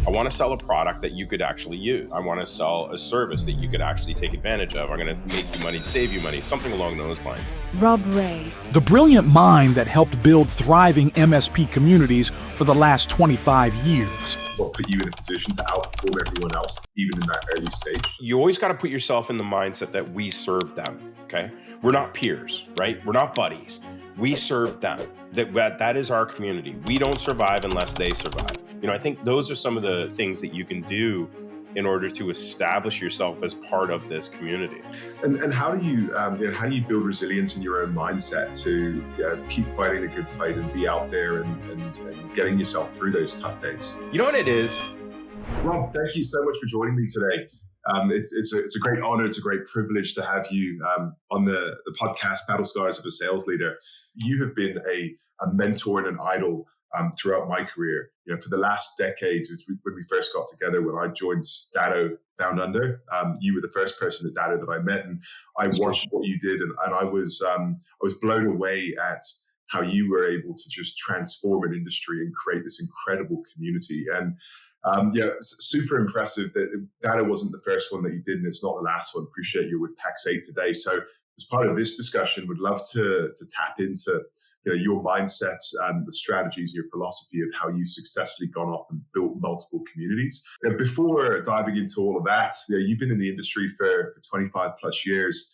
I want to sell a product that you could actually use. I want to sell a service that you could actually take advantage of. I'm going to make you money, save you money, something along those lines. Rob Ray, the brilliant mind that helped build thriving MSP communities for the last 25 years. What put you in a position to outperform everyone else, even in that early stage? You always got to put yourself in the mindset that we serve them, okay? We're not peers, right? We're not buddies. We serve them. That is our community. We don't survive unless they survive. I think those are some of the things that you can do in order to establish yourself as part of this community. And how do you build resilience in your own mindset to keep fighting the good fight and be out there and getting yourself through those tough days? You know what it is? Rob, thank you so much for joining me today. It's a great honor. It's a great privilege to have you on the podcast, Battle Scars of a Sales Leader. You have been a mentor and an idol throughout my career. For the last decade, when we first got together, when I joined Datto Down Under, you were the first person at Datto that I met, and I watched what you did, and I was blown away at how you were able to just transform an industry and create this incredible community. And super impressive that Datto wasn't the first one that you did, and it's not the last one. Appreciate you with Pax8 today. So as part of this discussion, would love to tap into your mindsets and the strategies, your philosophy of how you've successfully gone off and built multiple communities. And before diving into all of that, you've been in the industry for 25 plus years.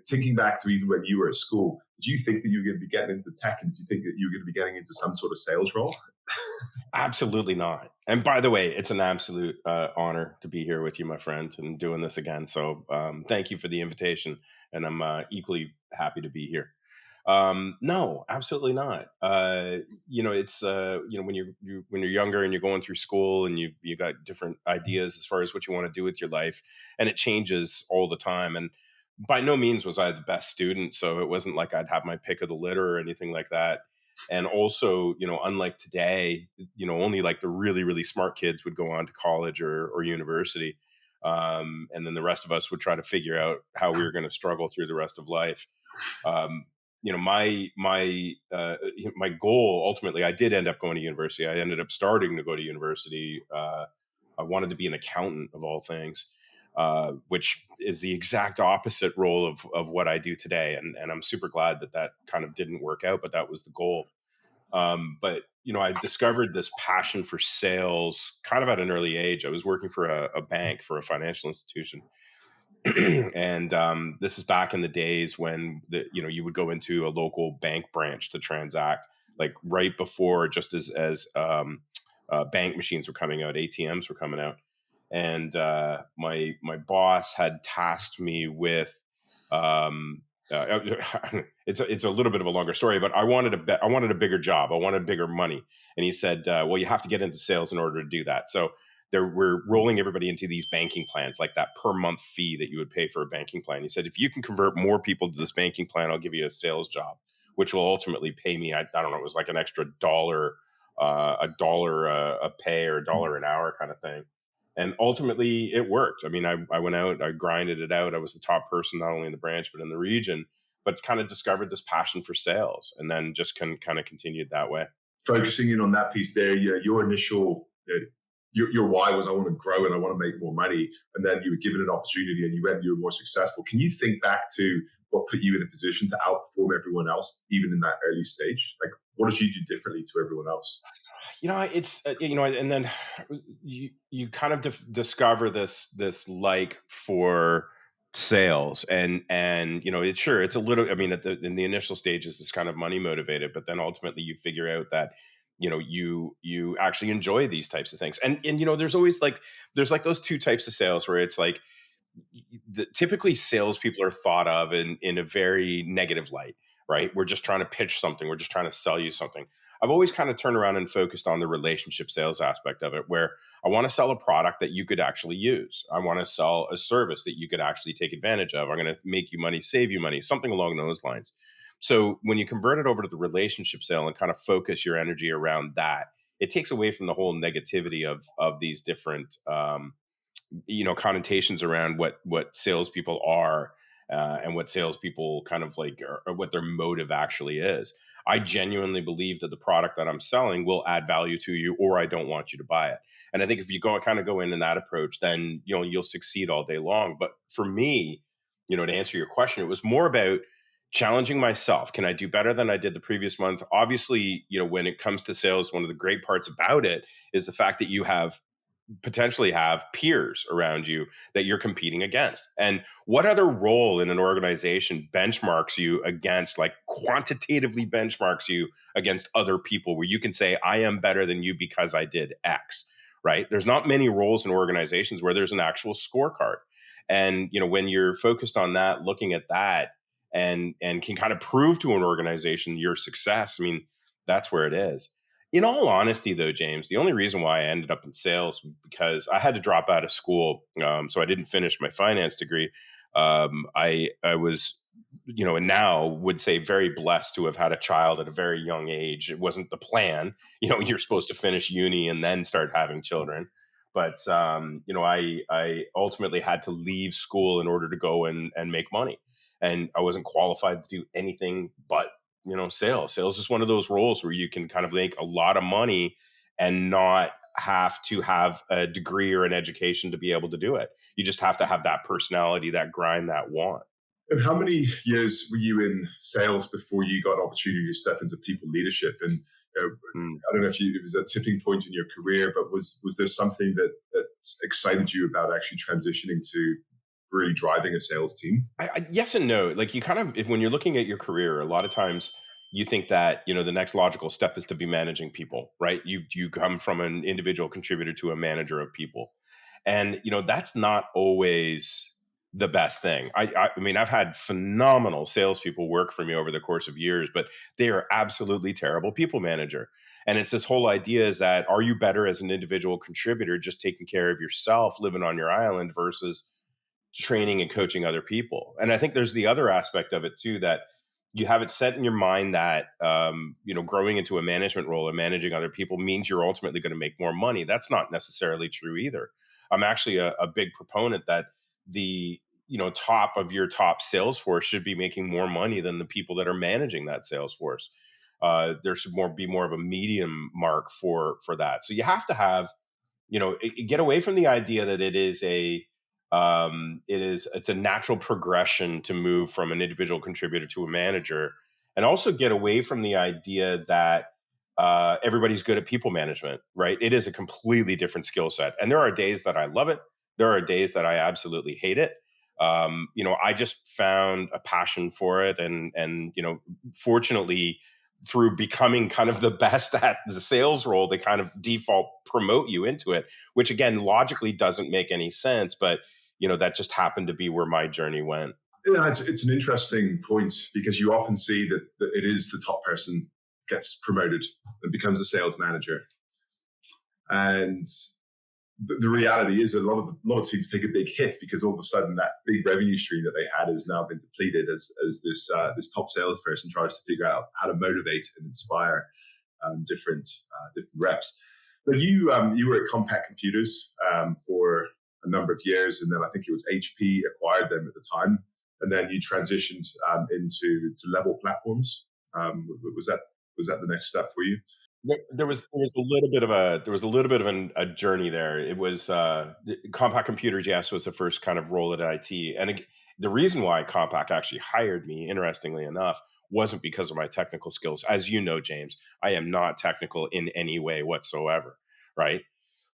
Thinking back to even when you were at school, did you think that you were going to be getting into tech, and did you think that you were going to be getting into some sort of sales role? Absolutely not. And by the way, it's an absolute honor to be here with you, my friend, and doing this again. So thank you for the invitation, and I'm equally happy to be here. No, absolutely not. It's when you're younger and you're going through school and you got different ideas as far as what you want to do with your life, and it changes all the time. And by no means was I the best student, so it wasn't like I'd have my pick of the litter or anything like that. And also, unlike today, only like the really, really smart kids would go on to college or university. And then the rest of us would try to figure out how we were going to struggle through the rest of life. My goal, ultimately, I did end up going to university. I ended up starting to go to university. I wanted to be an accountant of all things, which is the exact opposite role of what I do today. And I'm super glad that kind of didn't work out, but that was the goal. But I discovered this passion for sales kind of at an early age. I was working for a bank, for a financial institution. And this is back in the days when you would go into a local bank branch to transact, like right before, just as bank machines were coming out, ATMs were coming out. And my boss had tasked me with it's a little bit of a longer story, but I wanted a bigger job. I wanted bigger money. And he said, well, you have to get into sales in order to do that. So we're rolling everybody into these banking plans, like that per month fee that you would pay for a banking plan. He said, if you can convert more people to this banking plan, I'll give you a sales job, which will ultimately pay me, I don't know, it was like an extra $1, a pay or $1 an hour kind of thing. And ultimately it worked. I mean, I went out, I grinded it out. I was the top person, not only in the branch, but in the region, but kind of discovered this passion for sales, and then just kind of continued that way. Focusing in on that piece there, your initial, your why was, I want to grow and I want to make more money. And then you were given an opportunity and you were more successful. Can you think back to what put you in a position to outperform everyone else, even in that early stage? Like, what did you do differently to everyone else? It's and then you kind of discover this like for sales, and it's a little, I mean, in the initial stages it's kind of money motivated, but then ultimately you figure out that you actually enjoy these types of things, and there's always there's those two types of sales where it's like typically salespeople are thought of in a very negative light, right? We're just trying to pitch something. We're just trying to sell you something. I've always kind of turned around and focused on the relationship sales aspect of it, where I want to sell a product that you could actually use. I want to sell a service that you could actually take advantage of. I'm going to make you money, save you money, something along those lines. So when you convert it over to the relationship sale and kind of focus your energy around that, it takes away from the whole negativity of these different connotations around what salespeople are, and what salespeople kind of like, or what their motive actually is. I genuinely believe that the product that I'm selling will add value to you, or I don't want you to buy it. And I think if you go in that approach, then you'll succeed all day long. But for me, to answer your question, it was more about challenging myself. Can I do better than I did the previous month? Obviously, when it comes to sales, one of the great parts about it is the fact that you potentially have peers around you that you're competing against. And what other role in an organization benchmarks you against, like quantitatively benchmarks you against other people, where you can say, I am better than you because I did X, right? There's not many roles in organizations where there's an actual scorecard. And, when you're focused on that, looking at that, and can kind of prove to an organization your success, I mean, that's where it is. In all honesty, though, James, the only reason why I ended up in sales was because I had to drop out of school, so I didn't finish my finance degree. I was, and now would say very blessed to have had a child at a very young age. It wasn't the plan. You're supposed to finish uni and then start having children. But I ultimately had to leave school in order to go and make money, and I wasn't qualified to do anything but sales is one of those roles where you can kind of make a lot of money and not have to have a degree or an education to be able to do it. You just have to have that personality, that grind, that want. And how many years were you in sales before you got an opportunity to step into people leadership? And I don't know if it was a tipping point in your career, but was there something that excited you about actually transitioning to really driving a sales team? Yes and no. Like, you kind of, when you're looking at your career, a lot of times you think that the next logical step is to be managing people, right? You come from an individual contributor to a manager of people, and that's not always the best thing. I mean, I've had phenomenal salespeople work for me over the course of years, but they are absolutely terrible people manager. And it's this whole idea is that, are you better as an individual contributor, just taking care of yourself, living on your island, versus training and coaching other people? And I think there's the other aspect of it too, that you have it set in your mind that growing into a management role and managing other people means you're ultimately going to make more money. That's not necessarily true either. I'm actually a big proponent that the top of your top sales force should be making more money than the people that are managing that sales force. There should be more of a medium mark for that. So you have to have, get away from the idea that it's a natural progression to move from an individual contributor to a manager, and also get away from the idea that everybody's good at people management, right? It is a completely different skill set, and there are days that I love it. There are days that I absolutely hate it. I just found a passion for it, and fortunately, through becoming kind of the best at the sales role, they kind of default promote you into it, which again, logically doesn't make any sense, but that just happened to be where my journey went. Yeah, it's an interesting point, because you often see that it is the top person gets promoted and becomes a sales manager. And the reality is a lot of teams take a big hit, because all of a sudden that big revenue stream that they had has now been depleted as this top salesperson tries to figure out how to motivate and inspire different reps. But you were at Compaq Computers for a number of years, and then I think it was HP acquired them at the time, and then you transitioned into Level Platforms. Was that the next step for you? There was a little bit of a journey there. It was Compaq Computers, yes, was the first kind of role at IT, and the reason why Compaq actually hired me, interestingly enough, wasn't because of my technical skills. As you know, James, I am not technical in any way whatsoever, right?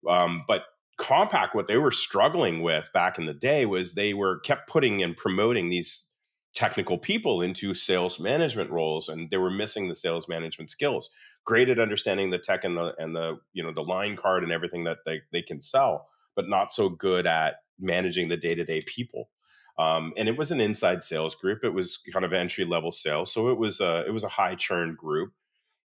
But Compaq, what they were struggling with back in the day was they were kept putting and promoting these technical people into sales management roles, and they were missing the sales management skills. Great at understanding the tech and the line card and everything that they can sell, but not so good at managing the day-to-day people. And it was an inside sales group. It was kind of entry level sales, so it was a high churn group.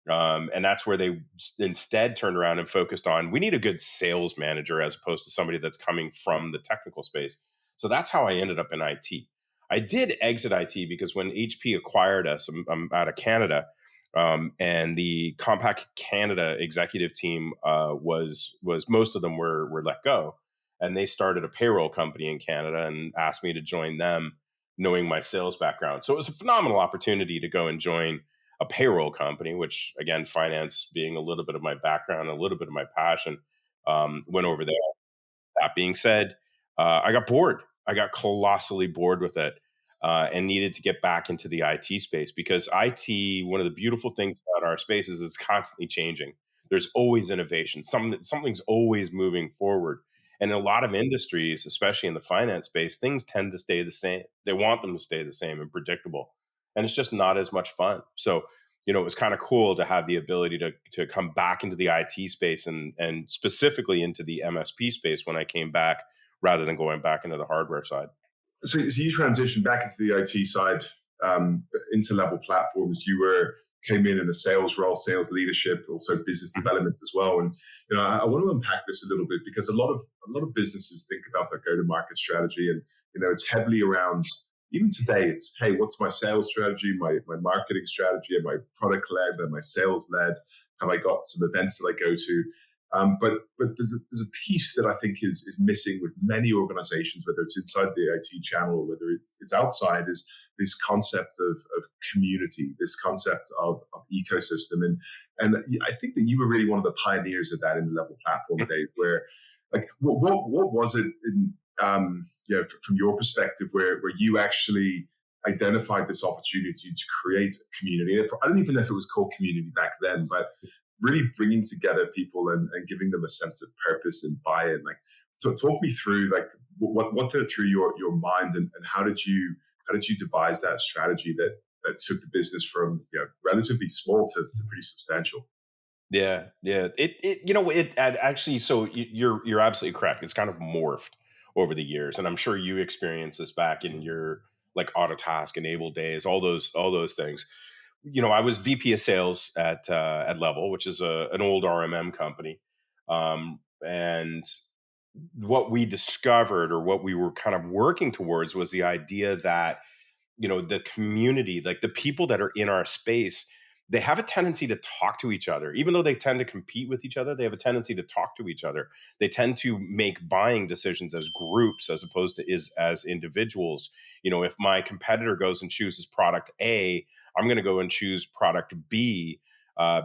And that's where they instead turned around and focused on, we need a good sales manager as opposed to somebody that's coming from the technical space. So that's how I ended up in IT. I did exit IT because when HP acquired us, I'm out of Canada, and the Compaq Canada executive team was most of them were let go, and they started a payroll company in Canada and asked me to join them. knowing my sales background. So it was a phenomenal opportunity to go and join a payroll company, which again, finance being a little bit of my background, a little bit of my passion, went over there. That being said, I got bored. I got colossally bored with it, and needed to get back into the IT space because IT, one of the beautiful things about our space is it's constantly changing. There's always innovation. Something's always moving forward. And in a lot of industries, especially in the finance space, things tend to stay the same. They want them to stay the same and predictable. And it's just not as much fun. So, it was kind of cool to have the ability to come back into the IT space and specifically into the MSP space when I came back, rather than going back into the hardware side. So you transitioned back into the IT side, into Level Platforms. You came in a sales role, sales leadership, also business development as well. And I want to unpack this a little bit because a lot of businesses think about their go-to-market strategy, and it's heavily around. Even today, it's, hey, what's my sales strategy, my marketing strategy, and my product led, and my sales led? Have I got some events that I go to? But there's a piece that I think is missing with many organizations, whether it's inside the IT channel or whether it's outside, is this concept of community, this concept of ecosystem. And I think that you were really one of the pioneers of that in the Level Platform days, where like what was it in, from your perspective, where you actually identified this opportunity to create a community? I don't even know if it was called community back then, but really bringing together people and giving them a sense of purpose and buy-in. Like, so talk me through like what went through your mind, and how did you devise that strategy that took the business from relatively small to pretty substantial? Yeah, yeah. It actually. So you're absolutely correct. It's kind of morphed over the years, and I'm sure you experienced this back in your like Autotask enabled days, all those things. I was VP of sales at Level, which is an old RMM company, and what we discovered, or what we were kind of working towards, was the idea that the community, like the people that are in our space, they have a tendency to talk to each other. Even though they tend to compete with each other, they have a tendency to talk to each other. They tend to make buying decisions as groups as opposed to as individuals. If my competitor goes and chooses product A, I'm going to go and choose product B,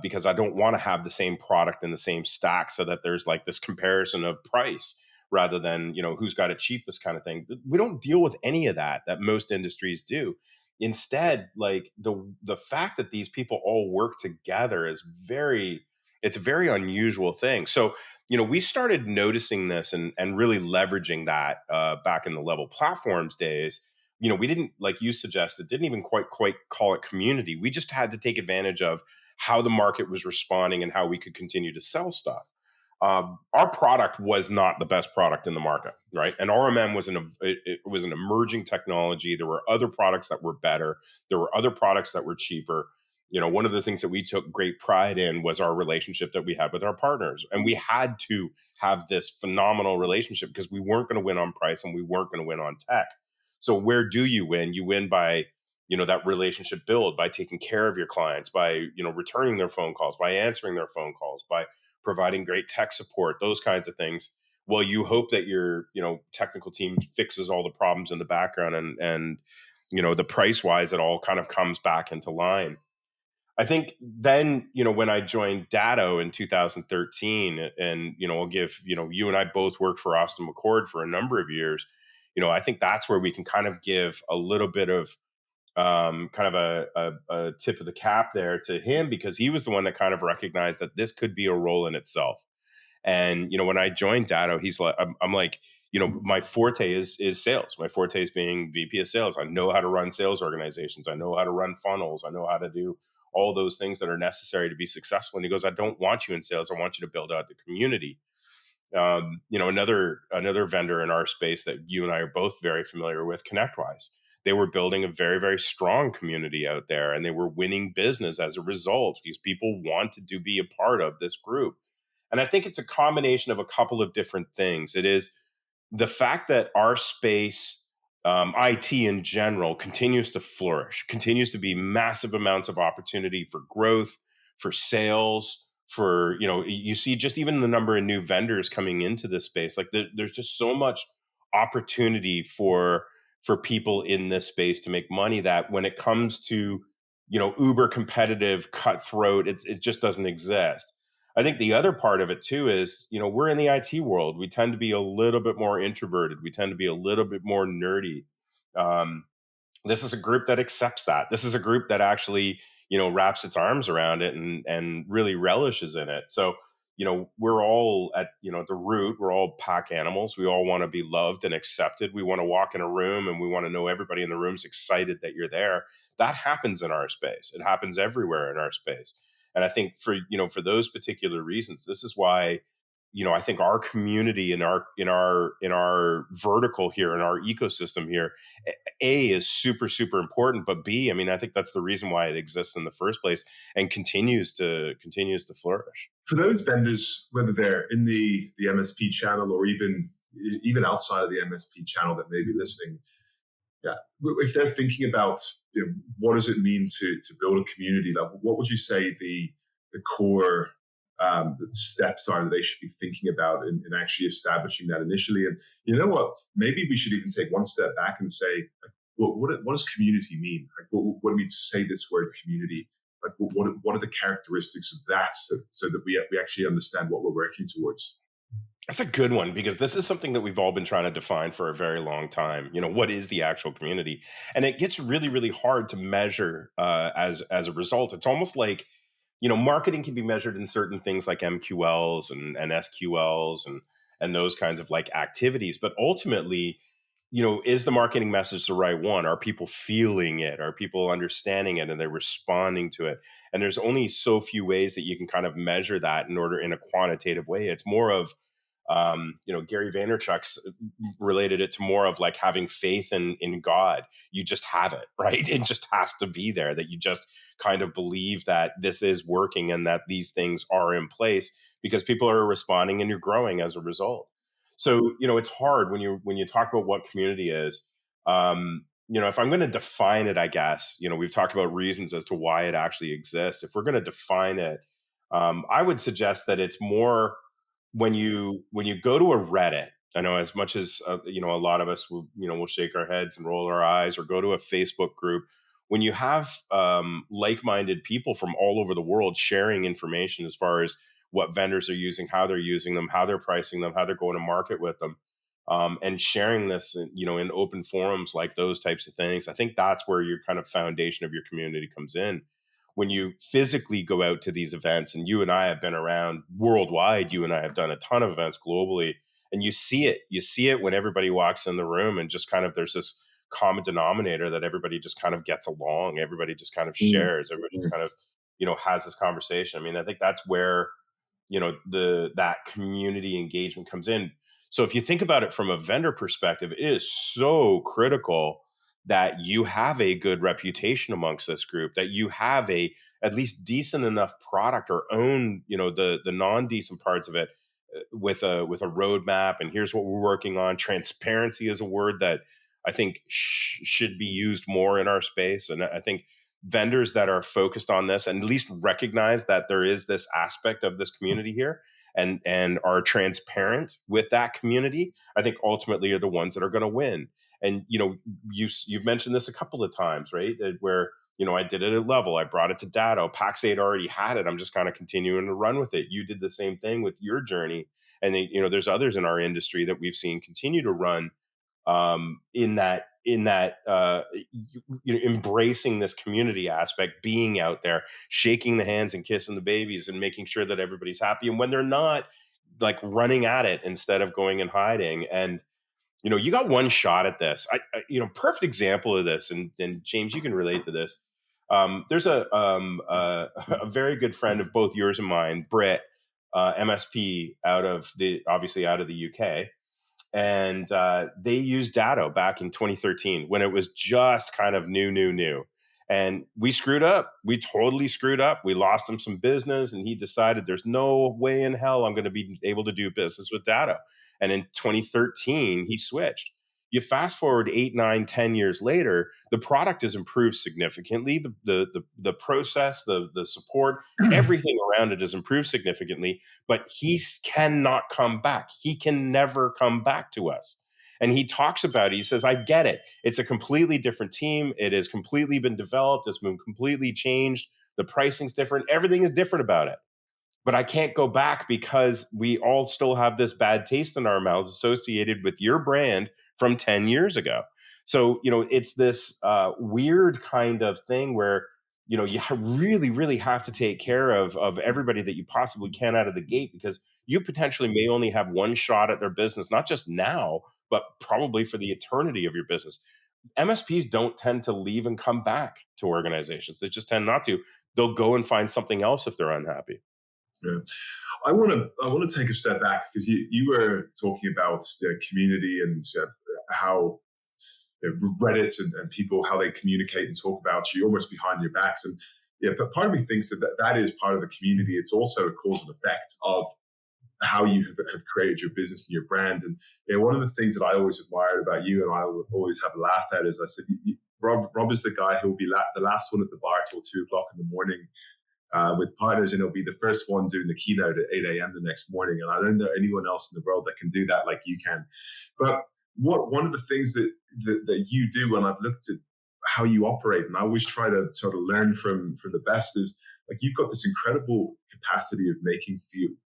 because I don't want to have the same product in the same stack, so that there's like this comparison of price, rather than who's got it cheapest kind of thing. We don't deal with any of that most industries do. Instead, like the fact that these people all work together it's a very unusual thing. So we started noticing this and really leveraging that, back in the Level Platforms days. We didn't, like you suggested, didn't even quite call it community. We just had to take advantage of how the market was responding and how we could continue to sell stuff. Our product was not the best product in the market, right? And RMM it was an emerging technology. There were other products that were better. There were other products that were cheaper. One of the things that we took great pride in was our relationship that we had with our partners. And we had to have this phenomenal relationship because we weren't going to win on price and we weren't going to win on tech. So where do you win? You win by that relationship build, by taking care of your clients, by returning their phone calls, by answering their phone calls, by providing great tech support, those kinds of things. Well, you hope that your technical team fixes all the problems in the background, and the price wise, it all kind of comes back into line. I think then, when I joined Datto in 2013, and I'll give you and I both worked for Austin McCord for a number of years. I think that's where we can kind of give a little bit of kind of a tip of the cap there to him, because he was the one that kind of recognized that this could be a role in itself. And when I joined Datto, he's like, I'm like, my forte is sales. My forte is being VP of sales. I know how to run sales organizations. I know how to run funnels. I know how to do all those things that are necessary to be successful. And he goes, I don't want you in sales. I want you to build out the community. Another vendor in our space that you and I are both very familiar with, ConnectWise. They were building a very, very strong community out there, and they were winning business as a result because people wanted to be a part of this group. And I think it's a combination of a couple of different things. It is the fact that our space, IT in general, continues to flourish, continues to be massive amounts of opportunity for growth, for sales, for, you see just even the number of new vendors coming into this space. Like there's just so much opportunity for people in this space to make money that when it comes to, uber competitive, cutthroat, it just doesn't exist. I think the other part of it too is, we're in the IT world. We tend to be a little bit more introverted. We tend to be a little bit more nerdy. Um, this is a group that accepts that. This is a group that actually, wraps its arms around it and really relishes in it. So, we're all at, the root, we're all pack animals. We all want to be loved and accepted. We want to walk in a room and we want to know everybody in the room's excited that you're there. That happens in our space. It happens everywhere in our space. And I think for those particular reasons, this is why, I think our community in our vertical here, in our ecosystem here, A, is super, super important, but B, I mean, I think that's the reason why it exists in the first place and continues to flourish. For those vendors, whether they're in the MSP channel or even outside of the MSP channel that may be listening, yeah, if they're thinking about, what does it mean to build a community, like what would you say the core the steps are that they should be thinking about in actually establishing that initially? And you know what? Maybe we should even take one step back and say, what does community mean? Like, what do we say this word community? Like, what are the characteristics of that, so that we actually understand what we're working towards? That's a good one, because this is something that we've all been trying to define for a very long time. What is the actual community? And it gets really, really hard to measure as a result. It's almost like, marketing can be measured in certain things like MQLs and SQLs and those kinds of like activities. But ultimately, is the marketing message the right one? Are people feeling it? Are people understanding it and they're responding to it? And there's only so few ways that you can kind of measure that in a quantitative way. It's more of, Gary Vaynerchuk's related it to more of like having faith in God. You just have it, right? It just has to be there, that you just kind of believe that this is working and that these things are in place because people are responding and you're growing as a result. So, it's hard when you talk about what community is. If I'm going to define it, I guess, we've talked about reasons as to why it actually exists. If we're going to define it, I would suggest that it's more when you go to a Reddit. I know, as much as a lot of us will shake our heads and roll our eyes, or go to a Facebook group. When you have like-minded people from all over the world sharing information as far as what vendors are using, how they're using them, how they're pricing them, how they're going to market with them, and sharing this, in open forums like those types of things, I think that's where your kind of foundation of your community comes in. When you physically go out to these events, and you and I have been around worldwide, you and I have done a ton of events globally, and you see it when everybody walks in the room, and just kind of there's this common denominator that everybody just kind of gets along. Everybody just kind of shares. Everybody kind of, has this conversation. I mean, I think that's where, that community engagement comes in. So if you think about it from a vendor perspective, it is so critical that you have a good reputation amongst this group, that you have a at least decent enough product, or own, the non-decent parts of it, with a roadmap. And here's what we're working on. Transparency is a word that I think should be used more in our space. And I think vendors that are focused on this, and at least recognize that there is this aspect of this community here, and are transparent with that community, I think ultimately are the ones that are going to win. And you've mentioned this a couple of times, right? Where I did it at Level, I brought it to Datto. Pax8 already had it. I'm just kind of continuing to run with it. You did the same thing with your journey, and then, there's others in our industry that we've seen continue to run in that embracing this community aspect, being out there, shaking the hands and kissing the babies, and making sure that everybody's happy. And when they're not, like running at it instead of going and hiding. And you got one shot at this. Perfect example of this, and James, you can relate to this. There's a very good friend of both yours and mine, Britt, MSP, obviously out of the UK. And they used Datto back in 2013 when it was just kind of new. And we screwed up. We totally screwed up. We lost him some business, and he decided there's no way in hell I'm going to be able to do business with Datto. And in 2013, he switched. You fast forward 8, 9, 10 years later, the product has improved significantly. The process, the support, everything around it has improved significantly. But he cannot come back. He can never come back to us. And he talks about it. He says, I get it. It's a completely different team. It has completely been developed. It's been completely changed. The pricing's different. Everything is different about it. But I can't go back because we all still have this bad taste in our mouths associated with your brand from 10 years ago. So, it's this weird kind of thing where, you really, really have to take care of everybody that you possibly can out of the gate, because you potentially may only have one shot at their business, not just now, but probably for the eternity of your business. MSPs don't tend to leave and come back to organizations. They just tend not to. They'll go and find something else if they're unhappy. Yeah. I want to take a step back, because you were talking about community and how Reddit and people, how they communicate and talk about you almost behind your backs. And but part of me thinks that is part of the community. It's also a cause and effect of how you have created your business and your brand. And one of the things that I always admired about you, and I would always have a laugh at, is I said, Rob is the guy who will be the last one at the bar till 2:00 in the morning with partners, and he'll be the first one doing the keynote at 8 a.m. the next morning. And I don't know anyone else in the world that can do that like you can. But one of the things that you do, when I've looked at how you operate, and I always try to sort of learn from the best, is like you've got this incredible capacity of making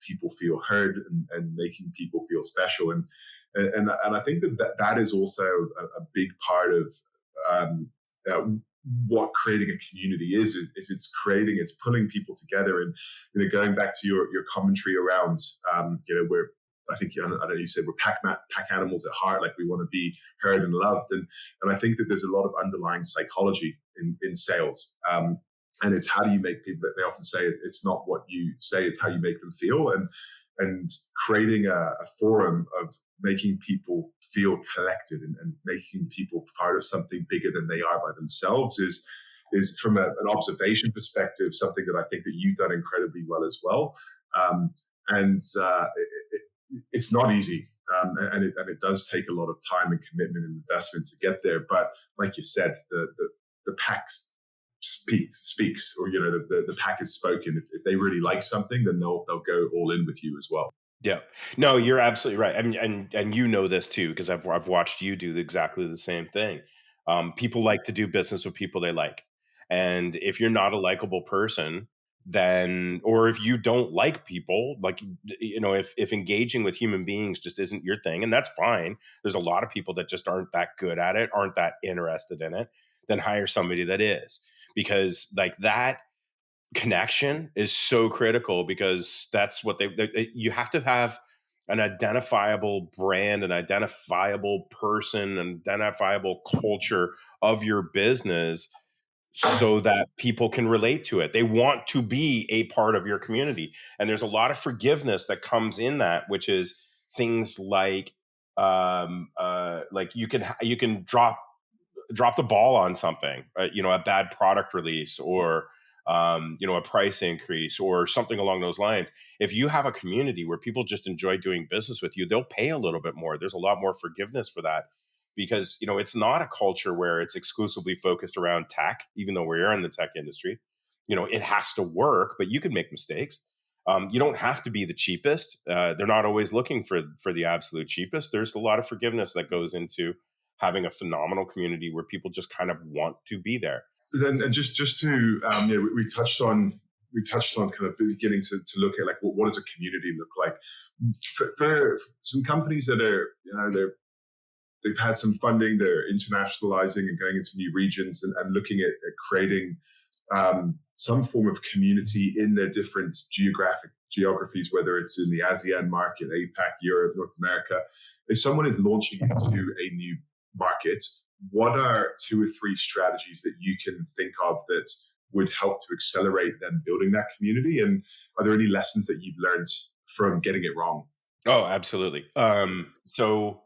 people feel heard and making people feel special. And I think that is also a big part of what creating a community is it's pulling people together. And going back to your commentary around where I think I know you said we're pack animals at heart, like we want to be heard and loved, and I think that there's a lot of underlying psychology in sales, and it's how do you make people, they often say it's not what you say, it's how you make them feel, and creating a forum of making people feel collected and making people part of something bigger than they are by themselves is from an observation perspective something that I think that you've done incredibly well as well. It's not easy, and it does take a lot of time and commitment and investment to get there. But like you said, the pack speaks, or the pack is spoken. If they really like something, then they'll go all in with you as well. Yeah. No, you're absolutely right. And you know this too, because I've watched you do exactly the same thing. People like to do business with people they like. And if you're not a likable person, then, or if you don't like people, like, if engaging with human beings just isn't your thing, and that's fine. There's a lot of people that just aren't that good at it, aren't that interested in it, then hire somebody that is, because like that connection is so critical, because that's what you have to have an identifiable brand, an identifiable person, an identifiable culture of your business, so that people can relate to it. They want to be a part of your community. And there's a lot of forgiveness that comes in that, which is things like you can drop the ball on something, a bad product release, or a price increase or something along those lines. If you have a community where people just enjoy doing business with you, they'll pay a little bit more. There's a lot more forgiveness for that, because it's not a culture where it's exclusively focused around tech, even though we're in the tech industry. It has to work, but you can make mistakes. You don't have to be the cheapest. They're not always looking for the absolute cheapest. There's a lot of forgiveness that goes into having a phenomenal community where people just kind of want to be there. And just to we touched on kind of beginning to look at like what does a community look like for some companies that are they've had some funding, they're internationalizing and going into new regions and looking at creating some form of community in their different geographies, whether it's in the ASEAN market, APAC, Europe, North America. If someone is launching into a new market, what are 2 or 3 strategies that you can think of that would help to accelerate them building that community? And are there any lessons that you've learned from getting it wrong? Oh, absolutely. So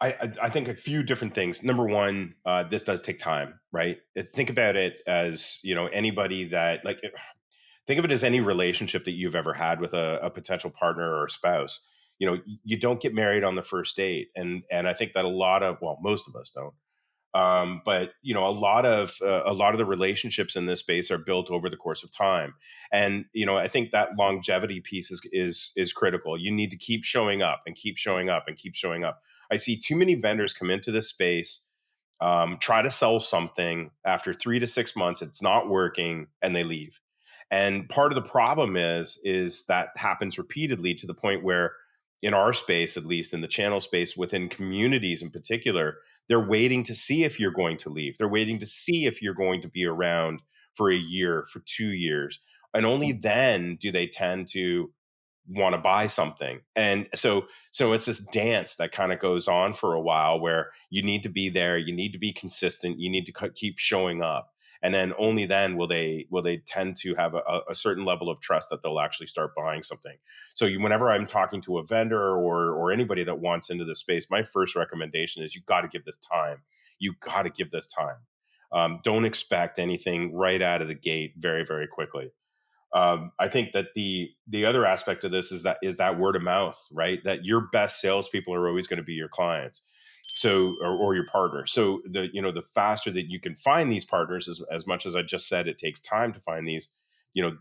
I think a few different things. Number one, this does take time, right? Think about it as, anybody that think of it as any relationship that you've ever had with a potential partner or spouse. You don't get married on the first date. And I think that most of us don't. But a lot of the relationships in this space are built over the course of time, and I think that longevity piece is critical. You need to keep showing up and keep showing up and keep showing up. I see too many vendors come into this space, try to sell something after 3 to 6 months, it's not working, and they leave. And part of the problem is that happens repeatedly to the point where, in our space, at least in the channel space, within communities in particular, they're waiting to see if you're going to leave. They're waiting to see if you're going to be around for a year, for 2 years. And only then do they tend to want to buy something. And so it's this dance that kind of goes on for a while, where you need to be there, you need to be consistent, you need to keep showing up. And then only then will they tend to have a certain level of trust that they'll actually start buying something. So whenever I'm talking to a vendor or anybody that wants into this space, my first recommendation is you got to give this time. You got to give this time. Don't expect anything right out of the gate very, very quickly. I think that the other aspect of this is that word of mouth, right? That your best salespeople are always going to be your clients, so or your partner. So the faster that you can find these partners, as much as I just said, it takes time to find these. They're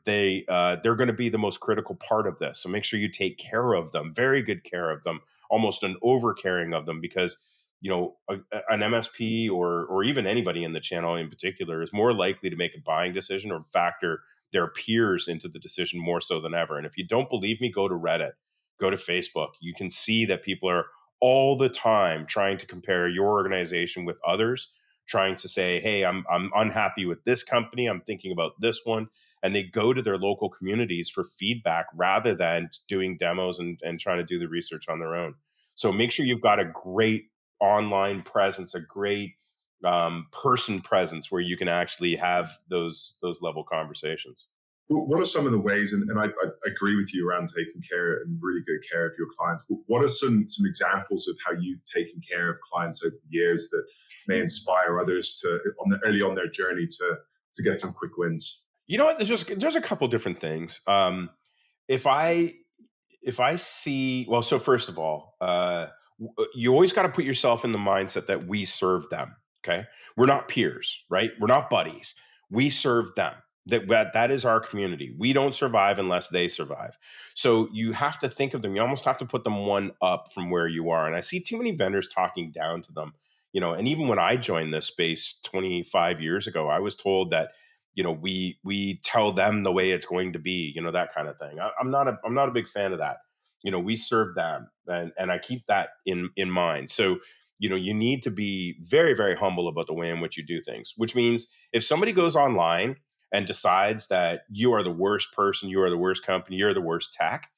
going to be the most critical part of this. So make sure you take care of them, very good care of them, almost an over caring of them, because an MSP or even anybody in the channel in particular is more likely to make a buying decision or factor their peers into the decision more so than ever. And if you don't believe me, go to Reddit, go to Facebook. You can see that people are all the time trying to compare your organization with others, trying to say, hey, I'm unhappy with this company, I'm thinking about this one. And they go to their local communities for feedback rather than doing demos and trying to do the research on their own. So make sure you've got a great online presence, a great person presence, where you can actually have those level conversations. What are some of the ways, and I agree with you around taking care and really good care of your clients. What are some examples of how you've taken care of clients over the years that may inspire others to early on their journey to get some quick wins? You know what? There's a couple different things. If I if I see, well, so first of all, you always got to put yourself in the mindset that we serve them. Okay, we're not peers, right? We're not buddies. We serve them. That is our community. We don't survive unless they survive. So you have to think of them. You almost have to put them one up from where you are. And I see too many vendors talking down to them. And even when I joined this space 25 years ago, I was told that we tell them the way it's going to be, that kind of thing. I'm not a big fan of that. We serve them, and I keep that in mind. So you need to be very, very humble about the way in which you do things, which means if somebody goes online and decides that you are the worst person, you are the worst company, you're the worst tech,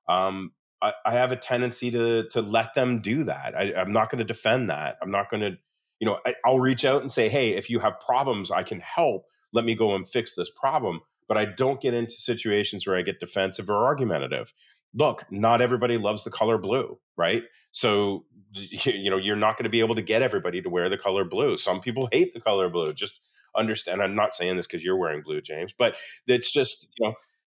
I have a tendency to let them do that. I'm not going to defend that. I'm not going to, I'll reach out and say, hey, if you have problems, I can help. Let me go and fix this problem. But I don't get into situations where I get defensive or argumentative. Look, not everybody loves the color blue, right? So, you're not going to be able to get everybody to wear the color blue. Some people hate the color blue. Just understand. I'm not saying this because you're wearing blue, James, but it's just,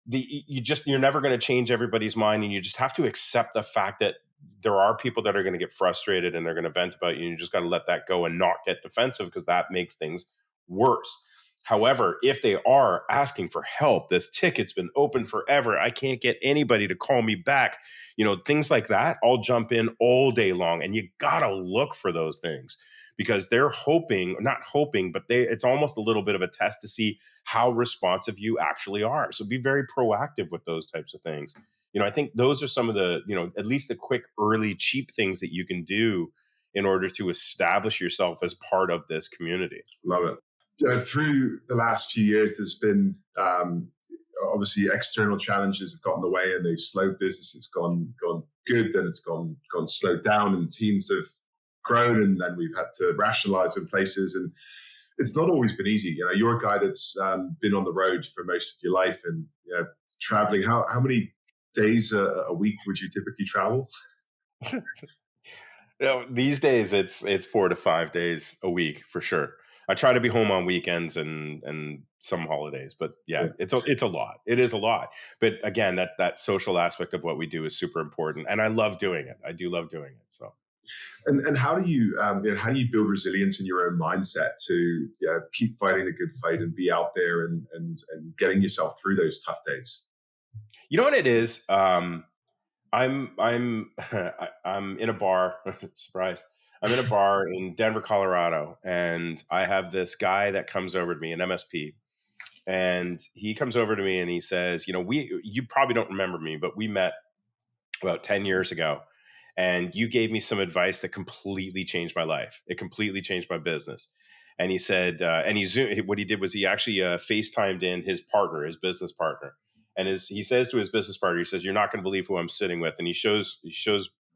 you're never going to change everybody's mind, and you just have to accept the fact that there are people that are going to get frustrated and they're going to vent about you, and you just got to let that go and not get defensive, because that makes things worse. However, if they are asking for help, this ticket's been open forever, I can't get anybody to call me back, things like that, I'll jump in all day long. And you got to look for those things, because they're hoping, not hoping, but it's almost a little bit of a test to see how responsive you actually are. So be very proactive with those types of things. I think those are some of the, at least the quick, early, cheap things that you can do in order to establish yourself as part of this community. Love it. Through the last few years, there's been obviously external challenges have got in the way, and they've slowed business. It's gone good, then it's gone slowed down, and teams have grown, and then we've had to rationalize in places, and it's not always been easy. You're a guy that's been on the road for most of your life, and traveling. How many days a week would you typically travel? These days it's 4 to 5 days a week for sure. I try to be home on weekends and some holidays, but yeah, it's a lot. It is a lot. But again, that social aspect of what we do is super important, and I love doing it. I do love doing it. So And how do you build resilience in your own mindset to keep fighting the good fight and be out there and getting yourself through those tough days? You know what it is? I'm I'm in a bar. Surprise! I'm in a bar in Denver, Colorado, and I have this guy that comes over to me, an MSP, and he comes over to me and he says, you probably don't remember me, but we met about 10 years ago, and you gave me some advice that completely changed my life. It completely changed my business. And he said, what he did was he actually FaceTimed in his partner, his business partner. And he says to his business partner, he says, "You're not going to believe who I'm sitting with." And he shows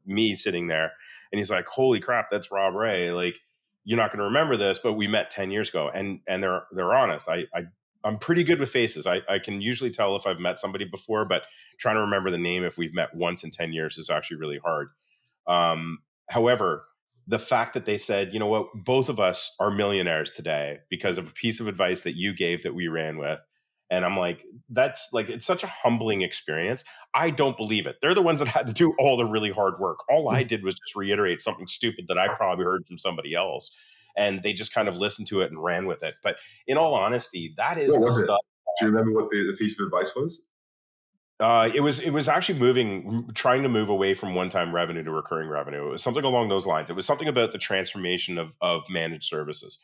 me sitting there, and he's like, "Holy crap, that's Rob Ray. Like, you're not going to remember this, but we met 10 years ago." And they're honest. I'm pretty good with faces. I can usually tell if I've met somebody before, but trying to remember the name if we've met once in 10 years is actually really hard. However, the fact that they said, "You know what, both of us are millionaires today because of a piece of advice that you gave that we ran with." And I'm like, that's like, it's such a humbling experience. I don't believe it. They're the ones that had to do all the really hard work. All I did was just reiterate something stupid that I probably heard from somebody else. And they just kind of listened to it and ran with it. But in all honesty, that is What the was it? stuff. Do you remember what the piece of advice was? It was actually trying to move away from one-time revenue to recurring revenue. It was something along those lines. It was something about the transformation of managed services,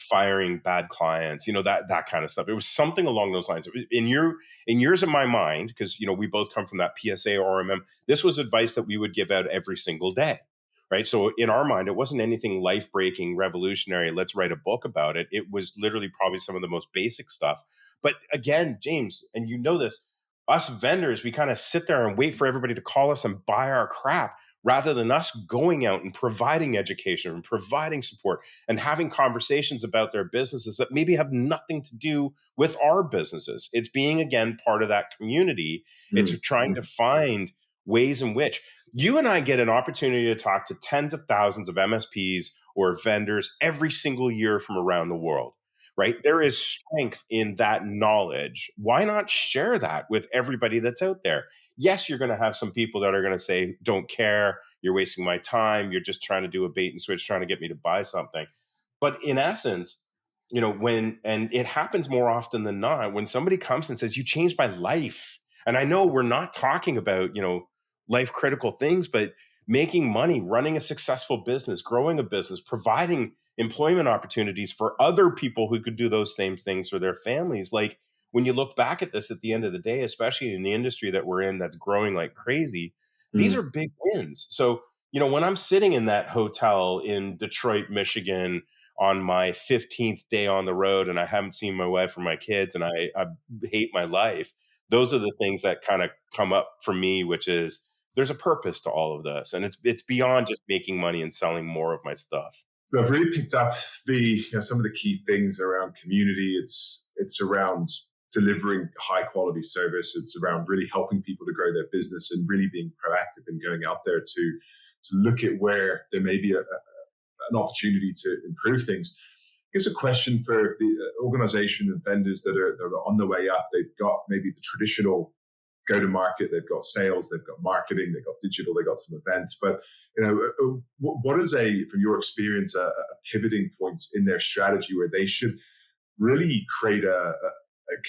firing bad clients, that kind of stuff. It was something along those lines. In yours and my mind, because we both come from that PSA or RMM. This was advice that we would give out every single day, right? So in our mind, it wasn't anything life-breaking, revolutionary. Let's write a book about it. It was literally probably some of the most basic stuff. But again, James, and you know this, us vendors, we kind of sit there and wait for everybody to call us and buy our crap rather than us going out and providing education and providing support and having conversations about their businesses that maybe have nothing to do with our businesses. It's being, again, part of that community. It's trying to find ways in which you and I get an opportunity to talk to tens of thousands of MSPs or vendors every single year from around the world, right? There is strength in that knowledge. Why not share that with everybody that's out there? Yes, you're going to have some people that are going to say, "Don't care, you're wasting my time, you're just trying to do a bait and switch, trying to get me to buy something." But in essence, and it happens more often than not, when somebody comes and says, "You changed my life." And I know we're not talking about, life critical things, but making money, running a successful business, growing a business, providing employment opportunities for other people who could do those same things for their families. Like, when you look back at this at the end of the day, especially in the industry that we're in that's growing like crazy, these Mm. are big wins. So, when I'm sitting in that hotel in Detroit, Michigan on my 15th day on the road and I haven't seen my wife or my kids and I hate my life, those are the things that kind of come up for me, which is there's a purpose to all of this. And it's beyond just making money and selling more of my stuff. I've really picked up some of the key things around community. It's around delivering high quality service. It's around really helping people to grow their business and really being proactive and going out there to look at where there may be an opportunity to improve things. Here's a question for the organization and vendors that are on the way up. They've got maybe the traditional go to market, they've got sales, they've got marketing, they've got digital, they've got some events. But what is from your experience, a pivoting point in their strategy where they should really create a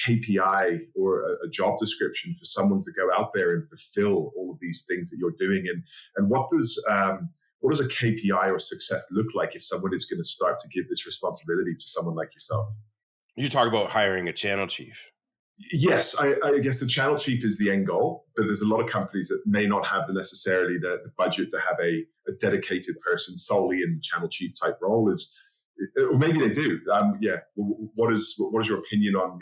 KPI or a job description for someone to go out there and fulfill all of these things that you're doing? And what does a KPI or success look like if someone is going to start to give this responsibility to someone like yourself? You talk about hiring a channel chief. Yes, I guess the channel chief is the end goal, but there's a lot of companies that may not have necessarily the budget to have a dedicated person solely in the channel chief type role. Or maybe they do. What is your opinion on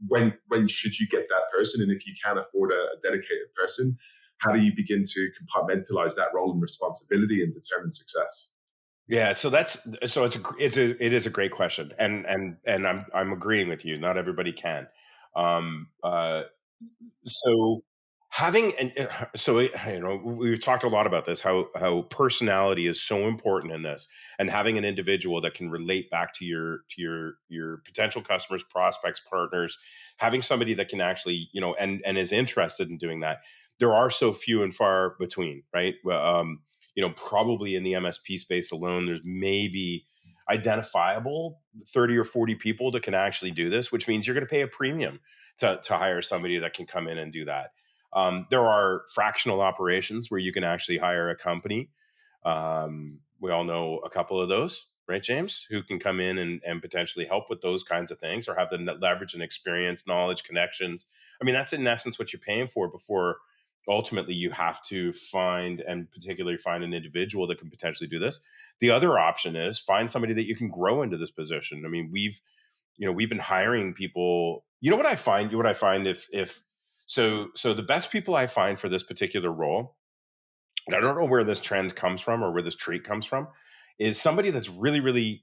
when should you get that person, and if you can't afford a dedicated person, how do you begin to compartmentalize that role and responsibility and determine success? Yeah, it is a great question, and I'm agreeing with you. Not everybody can. Um, uh, so having and so we've talked a lot about this, how personality is so important in this, and having an individual that can relate back to your potential customers, prospects, partners, having somebody that can actually and is interested in doing that. there are so few and far between, right? Probably in the MSP space alone, there's maybe identifiable 30 or 40 people that can actually do this, which means you're going to pay a premium to hire somebody that can come in and do that. There are fractional operations where you can actually hire a company. We all know a couple of those, right, James, who can come in and potentially help with those kinds of things, or have the leverage and experience, knowledge, connections. I mean, that's in essence what you're paying for before ultimately you have to find, and particularly find, an individual that can potentially do this. The other option is find somebody that you can grow into this position. I mean, we've been hiring people. You know what I find? So the best people I find for this particular role, and I don't know where this trend comes from or where this trait comes from, is somebody that's really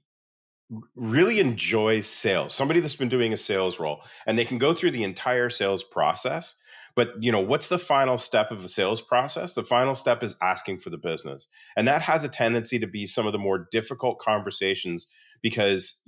enjoys sales, somebody that's been doing a sales role, and they can go through the entire sales process. But what's the final step of a sales process? The final step is asking for the business. And that has a tendency to be some of the more difficult conversations, because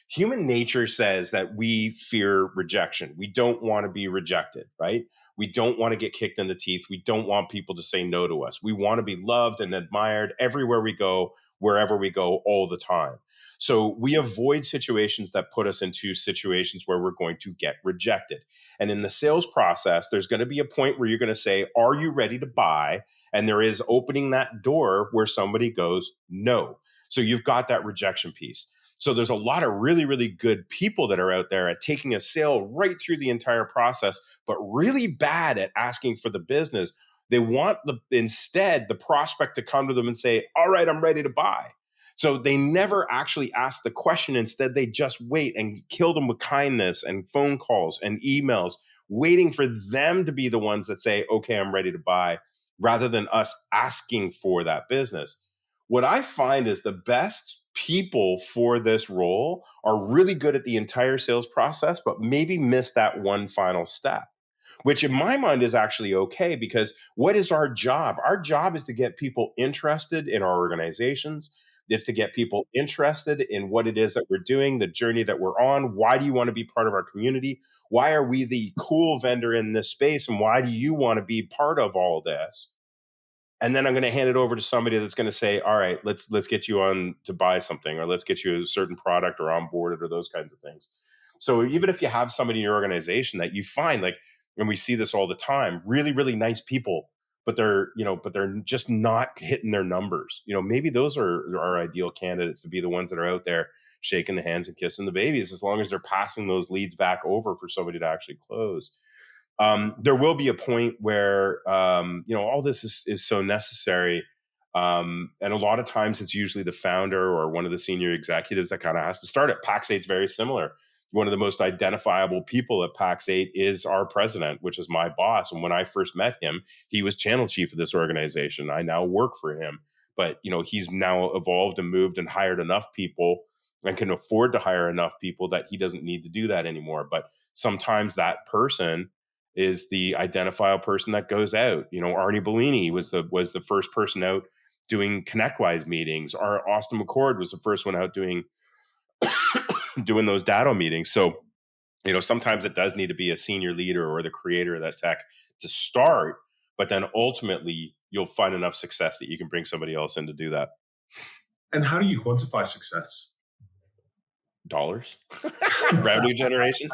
human nature says that we fear rejection. We don't want to be rejected, right? We don't want to get kicked in the teeth. We don't want people to say no to us. We want to be loved and admired everywhere we go, wherever we go, all the time. So we avoid situations that put us into situations where we're going to get rejected. And in the sales process, there's going to be a point where you're going to say, are you ready to buy? And there is opening that door where somebody goes, no. So you've got that rejection piece. So there's a lot of really, really good people that are out there at taking a sale right through the entire process, but really bad at asking for the business. They want instead the prospect to come to them and say, all right, I'm ready to buy. So they never actually ask the question. Instead, they just wait and kill them with kindness and phone calls and emails, waiting for them to be the ones that say, okay, I'm ready to buy, rather than us asking for that business. What I find is the best people for this role are really good at the entire sales process, but maybe miss that one final step, which in my mind is actually okay, because what is our job? Our job is to get people interested in our organizations. It's to get people interested in what it is that we're doing, the journey that we're on. Why do you want to be part of our community? Why are we the cool vendor in this space? And why do you want to be part of all this? And then I'm going to hand it over to somebody that's going to say, all right, let's get you on to buy something, or let's get you a certain product or onboarded, or those kinds of things. So even if you have somebody in your organization that you find, like, and we see this all the time, really, really nice people, but they're just not hitting their numbers. Maybe those are our ideal candidates to be the ones that are out there shaking the hands and kissing the babies, as long as they're passing those leads back over for somebody to actually close. There will be a point where all this is so necessary, and a lot of times it's usually the founder or one of the senior executives that kind of has to start it. Pax8's very similar. One of the most identifiable people at Pax8 is our president, which is my boss. And when I first met him, he was channel chief of this organization. I now work for him, but he's now evolved and moved and hired enough people, and can afford to hire enough people, that he doesn't need to do that anymore. But sometimes that person is the identifiable person that goes out. Arnie Bellini was the first person out doing ConnectWise meetings. Our Austin McCord was the first one out doing those Datto meetings. So, sometimes it does need to be a senior leader or the creator of that tech to start, but then ultimately you'll find enough success that you can bring somebody else in to do that. And how do you quantify success? Dollars. Revenue generation.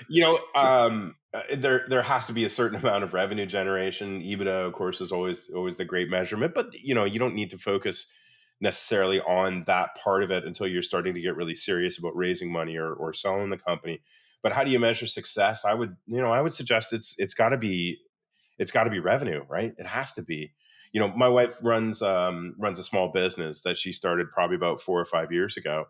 There has to be a certain amount of revenue generation. EBITDA, of course, is always the great measurement, but you don't need to focus necessarily on that part of it until you're starting to get really serious about raising money or selling the company. But how do you measure success? I would suggest it's got to be revenue, right? It has to be. My wife runs a small business that she started probably about 4 or 5 years ago.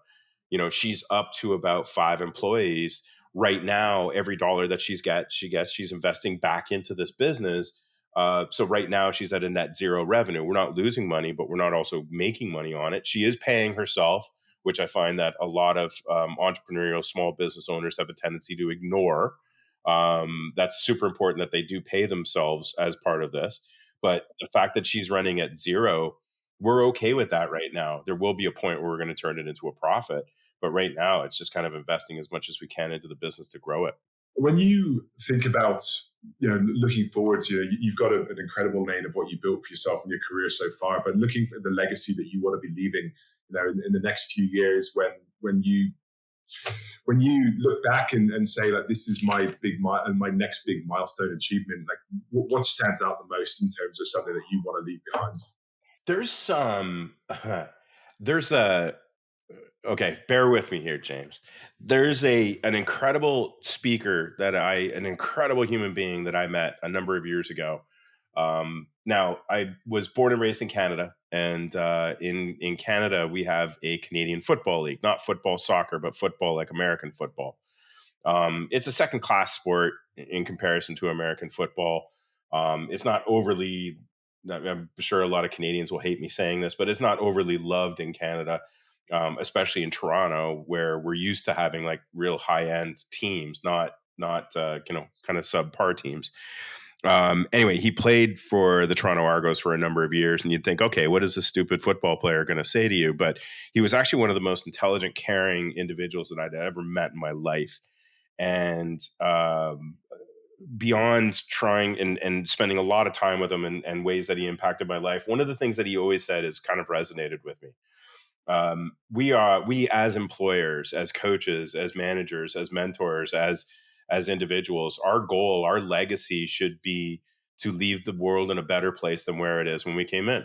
She's up to about 5 employees right now. Every dollar that she's investing back into this business. So right now she's at a net zero revenue. We're not losing money, but we're not also making money on it. She is paying herself, which I find that a lot of entrepreneurial small business owners have a tendency to ignore. That's super important that they do pay themselves as part of this. But the fact that she's running at zero, we're okay with that right now. There will be a point where we're going to turn it into a profit. But right now, it's just kind of investing as much as we can into the business to grow it. When you think about, looking forward to, you've got an incredible name of what you built for yourself in your career so far, but looking for the legacy that you want to be leaving, in the next few years, when you look back and say, like, this is my my next big milestone achievement, like, what stands out the most in terms of something that you want to leave behind? There's some, there's a, okay, bear with me here, James. There's an incredible speaker an incredible human being that I met a number of years ago. Now, I was born and raised in Canada, and in Canada we have a Canadian Football League, not football soccer, but football like American football. It's a second class sport in comparison to American football. It's not overly, I'm sure a lot of Canadians will hate me saying this, but it's not overly loved in Canada, especially in Toronto, where we're used to having like real high end teams, not kind of subpar teams. Anyway, he played for the Toronto Argos for a number of years, and you'd think, okay, what is this stupid football player going to say to you? But he was actually one of the most intelligent, caring individuals that I'd ever met in my life. And beyond trying and spending a lot of time with him and ways that he impacted my life, one of the things that he always said has kind of resonated with me. We as employers, as coaches, as managers, as mentors, as individuals, our goal, our legacy should be to leave the world in a better place than where it is when we came in.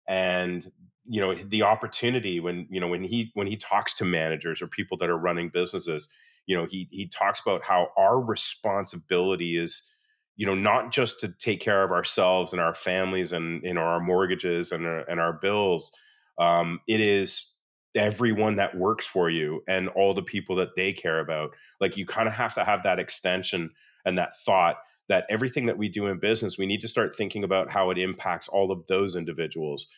And the opportunity when he talks to managers or people that are running businesses, he talks about how our responsibility is, not just to take care of ourselves and our families and our mortgages and our bills. It is everyone that works for you and all the people that they care about. Like, you kind of have to have that extension and that thought that everything that we do in business, we need to start thinking about how it impacts all of those individuals.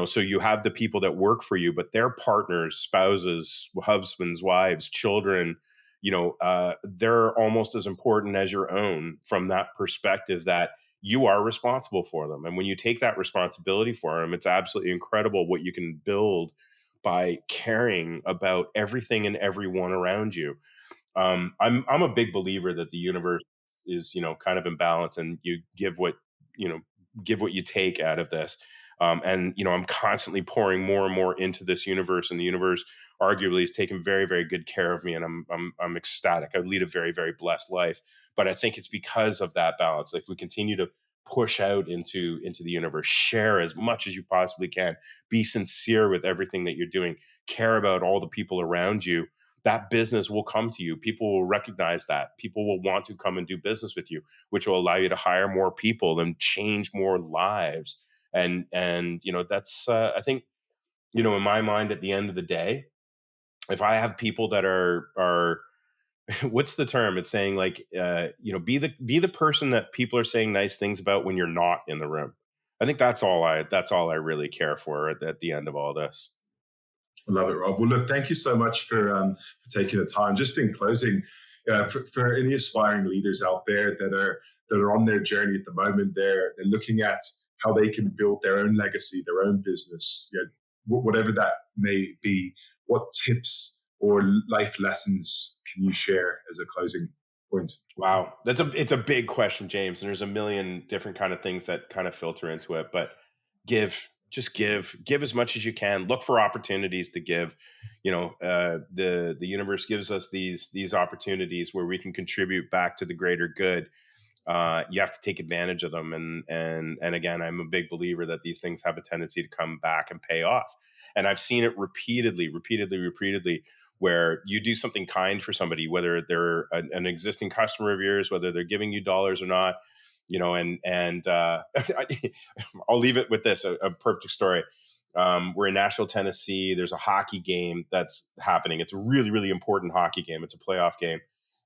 So you have the people that work for you, but their partners, spouses, husbands, wives, children, they're almost as important as your own, from that perspective that you are responsible for them. And when you take that responsibility for them, it's absolutely incredible what you can build by caring about everything and everyone around you. I'm a big believer that the universe is, kind of in balance, and you you know give what you take out of this. And I'm constantly pouring more and more into this universe, and the universe arguably is taking very, very good care of me, and I'm ecstatic. I lead a very, very blessed life, but I think it's because of that balance. Like, if we continue to push out into the universe, share as much as you possibly can, be sincere with everything that you're doing, care about all the people around you, that business will come to you. People will recognize that. People will want to come and do business with you, which will allow you to hire more people and change more lives. And that's I think, in my mind, at the end of the day, if I have people that are what's the term? It's saying, like, be the person that people are saying nice things about when you're not in the room. I think that's all I really care for at the end of all this. I love it, Rob. Well, look, thank you so much for taking the time. Just in closing, for any aspiring leaders out there that are on their journey at the moment, they're looking at how they can build their own legacy, their own business, whatever that may be. What tips or life lessons can you share as a closing point? Wow, it's a big question, James, and there's a million different kind of things that kind of filter into it. But just give as much as you can. Look for opportunities to give. The universe gives us these opportunities where we can contribute back to the greater good. You have to take advantage of them, and again, I'm a big believer that these things have a tendency to come back and pay off. And I've seen it repeatedly, where you do something kind for somebody, whether they're an existing customer of yours, whether they're giving you dollars or not. And I'll leave it with this, a perfect story. We're in Nashville, Tennessee. There's a hockey game that's happening. It's a really, really important hockey game. It's a playoff game.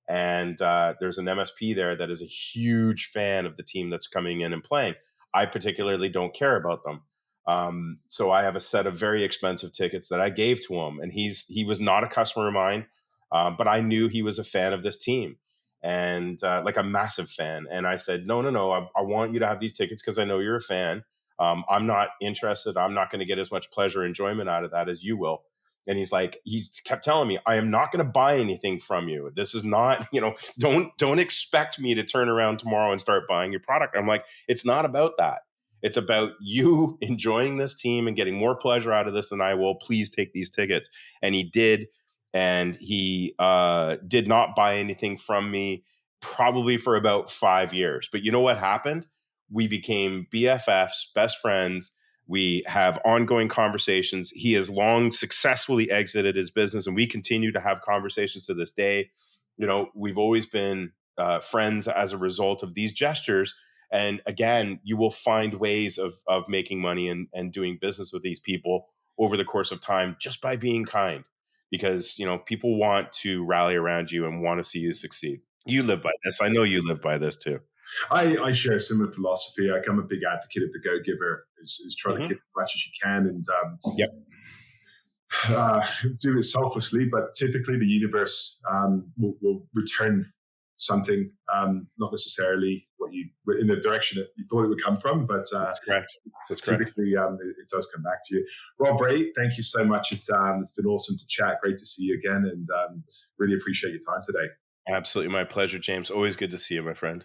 And there's an MSP there that is a huge fan of the team that's coming in and playing. I particularly don't care about them. So I have a set of very expensive tickets that I gave to him. And he was not a customer of mine, but I knew he was a fan of this team, and like a massive fan. And I said, no, I want you to have these tickets because I know you're a fan. I'm not interested. I'm not going to get as much pleasure, enjoyment out of that as you will. And he's like, he kept telling me, I am not going to buy anything from you. This is not, don't expect me to turn around tomorrow and start buying your product. I'm like, it's not about that. It's about you enjoying this team and getting more pleasure out of this than I will. Please take these tickets. And he did. And he did not buy anything from me probably for about 5 years. But you know what happened? We became BFFs, best friends. We have ongoing conversations. He has long successfully exited his business, and we continue to have conversations to this day. We've always been friends as a result of these gestures. And again, you will find ways of making money and doing business with these people over the course of time just by being kind, because people want to rally around you and want to see you succeed. You live by this. I know you live by this too. I share a similar philosophy. Like, I'm a big advocate of the go-giver. Is try to give as much as you can and do it selflessly. But typically, the universe will return something, not necessarily what you in the direction that you thought it would come from, but That's correct. typically it does come back to you. Rob Ray, thank you so much. It's been awesome to chat. Great to see you again, and really appreciate your time today. Absolutely, my pleasure, James. Always good to see you, my friend.